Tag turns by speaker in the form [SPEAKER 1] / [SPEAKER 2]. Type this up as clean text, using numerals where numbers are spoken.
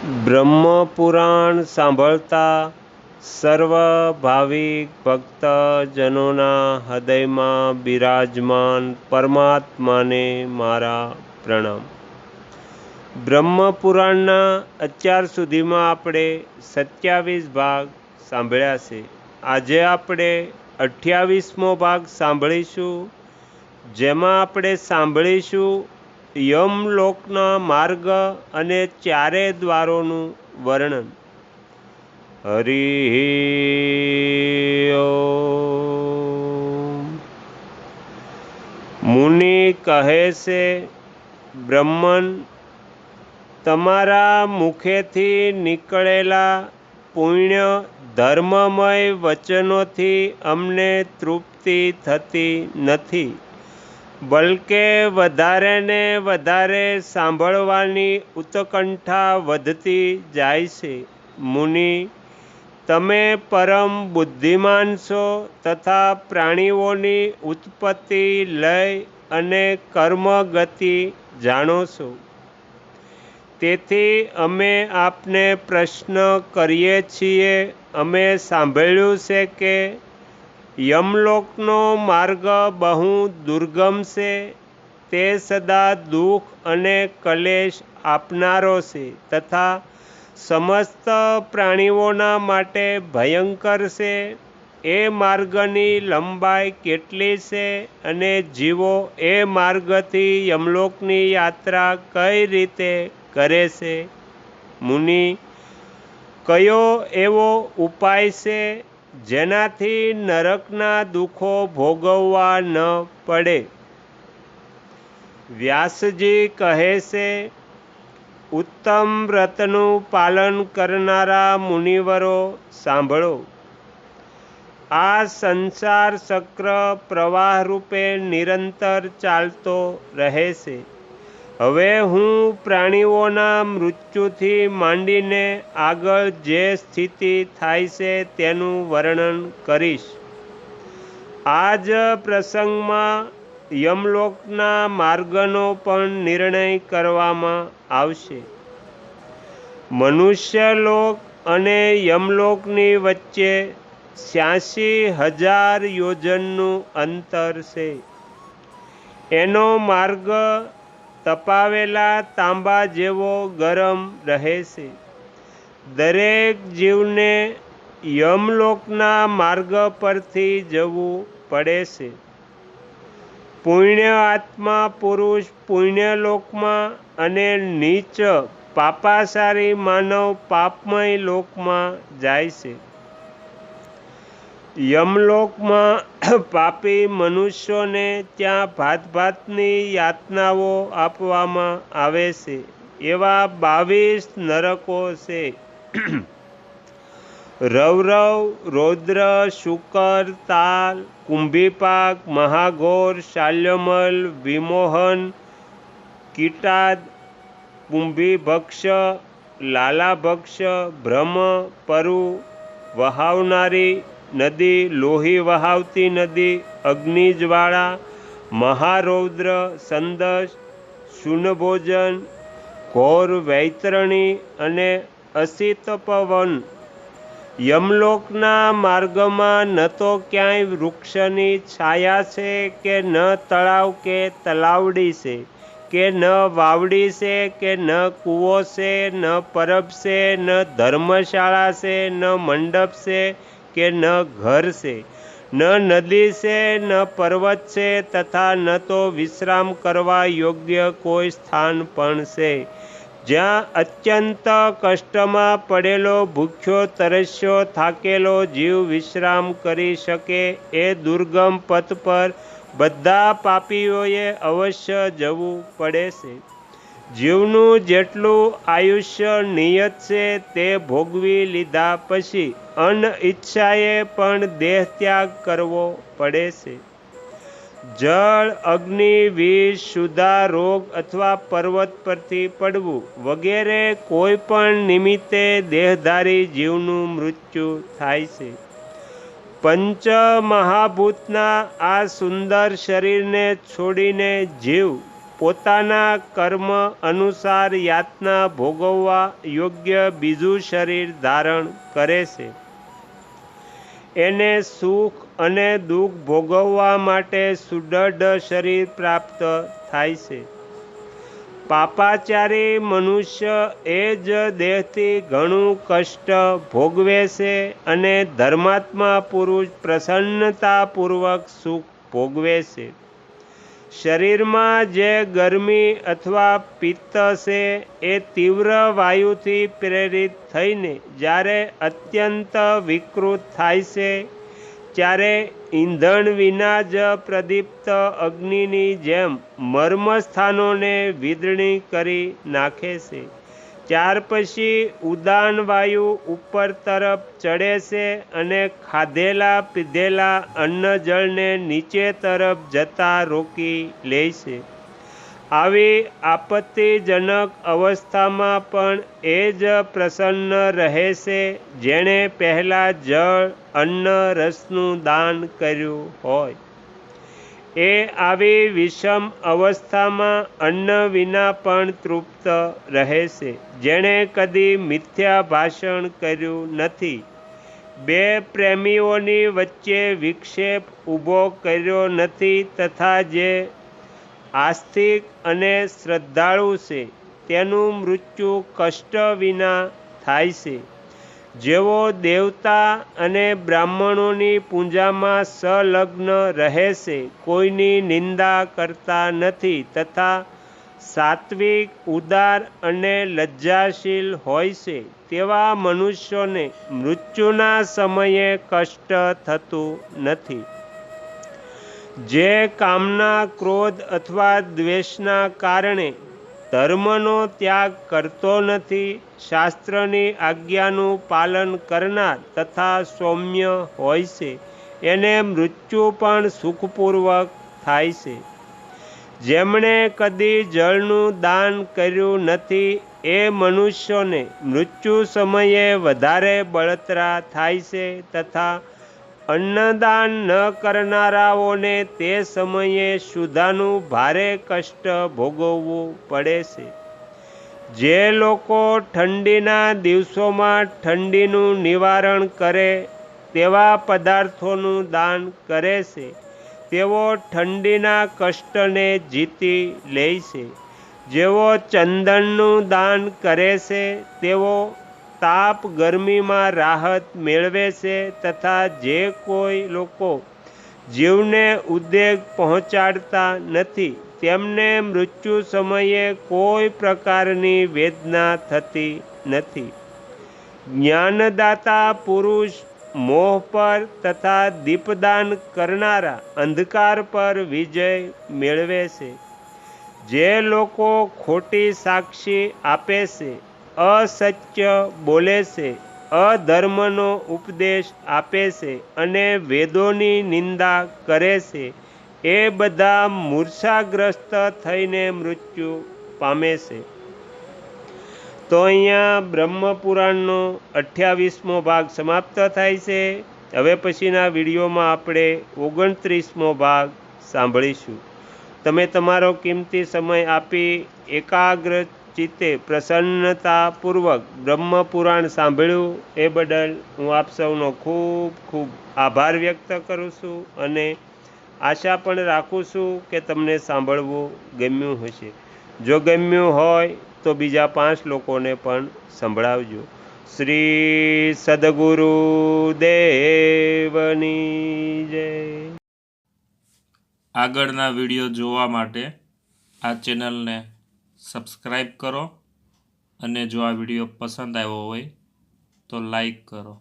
[SPEAKER 1] બ્રહ્મપુરાણ સાંભળતા સર્વ ભાવિક ભક્તજનોના હૃદયમાં બિરાજમાન પરમાત્માને મારા પ્રણામ. બ્રહ્મપુરાણના અત્યાર સુધીમાં આપણે 27 ભાગ સાંભળ્યા છે. આજે આપણે 28મો ભાગ સાંભળીશું, જેમાં આપણે સાંભળીશું યમલોકના માર્ગ અને 4 દ્વારોનું વર્ણન. હરિ ઓમ. મુનિ કહે છે, બ્રહ્મન, તમારા મુખેથી નીકળેલા પુણ્ય ધર્મમય વચનોથી અમને તૃપ્તિ થતી નથી, બલકે વધારે ને વધારે સાંભળવાની ઉત્કંઠા વધતી જાય છે. મુનિ, તમે પરમ બુદ્ધિમાન છો તથા પ્રાણીઓની ઉત્પત્તિ, લય અને કર્મ ગતિ જાણો છો. તેથી અમે આપને પ્રશ્ન કરીએ છીએ. અમે સાંભળ્યું છે કે યમલોકનો માર્ગ બહુ દુર્ગમ છે. તે સદા દુઃખ અને કલેશ આપનારો છે તથા સમસ્ત પ્રાણીઓના માટે ભયંકર છે. એ માર્ગની લંબાઈ કેટલી છે અને જીવો એ માર્ગથી યમલોકની યાત્રા કઈ રીતે કરે છે? મુનિ, કયો એવો ઉપાય છે જેનાથી નરકના દુઃખો ભોગવવા ન પડે? વ્યાસજી કહે છે, ઉત્તમ વ્રતનું પાલન કરનારા મુનિવરો, સાંભળો. આ સંસાર ચક્ર પ્રવાહ રૂપે નિરંતર ચાલતો રહે છે. હવે હું પ્રાણીઓના મૃત્યુથી માંડીને આગળ જે સ્થિતિ થાય છે તેનું વર્ણન કરીશ. આ જ પ્રસંગમાં યમલોકના માર્ગનો પણ નિર્ણય કરવામાં આવશે. મનુષ્યલોક અને યમલોકની વચ્ચે 86,000 યોજનનું અંતર છે. એનો માર્ગ તપાવેલા તાંબા જેવો ગરમ રહે છે. દરેક જીવને યમલોકના માર્ગ પરથી જવું પડે છે. પુણ્ય આત્મા પુરુષ પુણ્યલોકમાં અને નીચ પાપાચારી માનવ પાપમય લોકમાં જાય છે. યમલોકમાં પાપી મનુષ્યોને ત્યાં ભાતની યાતનાઓ આપવામાં આવે છે. એવા 22 નરકો છે. રૌરવ, રૌદ્ર, શુકર, તાલ, કુંભીપાક, મહાઘોર, શાલ્યમલ, વિમોહન, કીટાદ, કુંભીભક્ષ, લાલાભક્ષ, ભ્રમ, પરુ, વહાવનારી નદી, લોહી વહાવતી નદી, અગ્નિજ્વાળા, મહારૌદ્ર, સંદસ, શૂનભોજન, ઘોર વૈતરણી અને અસિતપવન. યમલોકના માર્ગમાં ન તો ક્યાંય વૃક્ષની છાયા છે, કે ન તળાવ કે તલાવડી છે, કે ન વાવડી છે, કે ન કૂવો છે, ન પરબ છે, ન ધર્મશાળા છે, ન મંડપ છે, કે ન ઘર છે, ન નદી છે, ન પર્વત છે, તથા ન તો વિશ્રામ કરવા યોગ્ય કોઈ સ્થાન પણ છે, જ્યાં અત્યંત કષ્ટમાં પડેલો ભૂખ્યો તરસ્યો થાકેલો જીવ વિશ્રામ કરી શકે. એ દુર્ગમ પથ પર બધા પાપીઓએ અવશ્ય જવું પડે છે. જીવનું જેટલું આયુષ્ય નિયત છે તે ભોગવી લીધા પછી અનઇચ્છાએ પણ દેહ ત્યાગ કરવો પડે છે. જળ, અગ્નિ, વિષ, સુધા, રોગ અથવા પર્વત પરથી પડવું વગેરે કોઈ પણ નિમિત્તે દેહધારી જીવનું મૃત્યુ થાય છે. પંચ મહાભૂતના આ સુંદર શરીરને છોડીને જીવ પોતાના કર્મ અનુસાર યાતના ભોગવવા યોગ્ય બીજું શરીર ધારણ કરે છે. એને સુખ અને દુઃખ ભોગવવા માટે સુદૃઢ શરીર પ્રાપ્ત થાય છે. પાપાચારી મનુષ્ય એ જ દેહથી ઘણું કષ્ટ ભોગવે છે અને ધર્માત્મા પુરુષ પ્રસન્નતાપૂર્વક સુખ ભોગવે છે. શરીરમાં જે ગરમી અથવા પિત્ત છે એ તીવ્ર વાયુથી પ્રેરિત થઈને જ્યારે અત્યંત વિકૃત થાય છે ત્યારે ઈંધણ વિના જ પ્રદીપ્ત અગ્નિની જેમ મર્મસ્થાનોને વીંધણી કરી નાખે છે. ત્યાર પછી ઉદાન વાયુ ઉપર તરફ ચડે છે અને ખાધેલા પીધેલા અન્ન જળને નીચે તરફ જતા રોકી લે છે. આવી આપત્તિજનક અવસ્થામાં પણ એ જ પ્રસન્ન રહે છે જેણે પહેલાં જળ અન્ન રસનું દાન કર્યું હોય. એ આવી વિષમ અવસ્થામાં અન્ન વિના પણ તૃપ્ત રહે છે જેણે કદી મિથ્યા ભાષણ કર્યું નથી, બે પ્રેમીઓની વચ્ચે વિક્ષેપ ઊભો કર્યો નથી તથા જે આસ્તિક અને શ્રદ્ધાળુ છે તેનું મૃત્યુ કષ્ટ વિના થાય છે. જેઓ દેવતા અને બ્રાહ્મણોની પૂજામાં સંલગ્ન રહે છે, કોઈની નિંદા કરતા નથી તથા સાત્વિક, ઉદાર અને લજ્જાશીલ હોય છે તેવા મનુષ્યોને મૃત્યુના સમયે કષ્ટ થતું નથી. જે કામના, ક્રોધ અથવા દ્વેષના કારણે ધર્મનો ત્યાગ કરતો નથી, શાસ્ત્રની આજ્ઞાનું પાલન કરનાર તથા સૌમ્ય હોય છે, એને મૃત્યુ પણ સુખપૂર્વક થાય છે. જેમણે કદી જળનું દાન કર્યું નથી એ મનુષ્યોને મૃત્યુ સમયે વધારે બળતરા થાય છે તથા અન્નદાન ન કરનારાઓને તે સમયે શુદ્ધાનું ભારે કષ્ટ ભોગવવું પડે છે. જે લોકો ઠંડીના દિવસોમાં ઠંડીનું નિવારણ કરે તેવા પદાર્થોનું દાન કરે છે તેઓ ઠંડીના કષ્ટને જીતી લે છે. જેઓ ચંદનનું દાન કરે છે તેઓ તાપ ગરમીમાં રાહત મેળવે છે તથા જે કોઈ લોકો જીવને ઉદ્વેગ પહોંચાડતા નથી તેમને મૃત્યુ સમયે કોઈ પ્રકારની વેદના થતી નથી. જ્ઞાનદાતા પુરુષ મોહ પર તથા દીપદાન કરનારા અંધકાર પર વિજય મેળવે છે. જે લોકો ખોટી સાક્ષી આપે છે, અસત્ય બોલે છે, અધર્મનો ઉપદેશ આપે છે અને વેદોની નિંદા કરે છે એ બધા મૂર્છાગ્રસ્ત થઈને મૃત્યુ પામે છે. તો અહીંયા બ્રહ્મપુરાણનો 28મો ભાગ સમાપ્ત થાય છે. હવે પછીના વિડીયોમાં આપણે 29મો ભાગ સાંભળીશું. તમે તમારો કિંમતી સમય આપી એકાગ્ર ચિત્તે પ્રસન્નતાપૂર્વક બ્રહ્મપુરાણ સાંભળ્યું એ બદલ હું આપ સૌનો ખૂબ ખૂબ આભાર વ્યક્ત કરું છું અને આશા પણ રાખું છું કે તમને સાંભળવું ગમ્યું હશે. જો ગમ્યું હોય તો બીજા 5 લોકોને પણ સંભળાવજો. શ્રી સદગુરુ દેવની જય.
[SPEAKER 2] આગળના વિડીયો જોવા માટે આ ચેનલને સબસ્ક્રાઈબ કરો અને જો આ વિડીયો પસંદ આવ્યો હોય તો લાઈક કરો.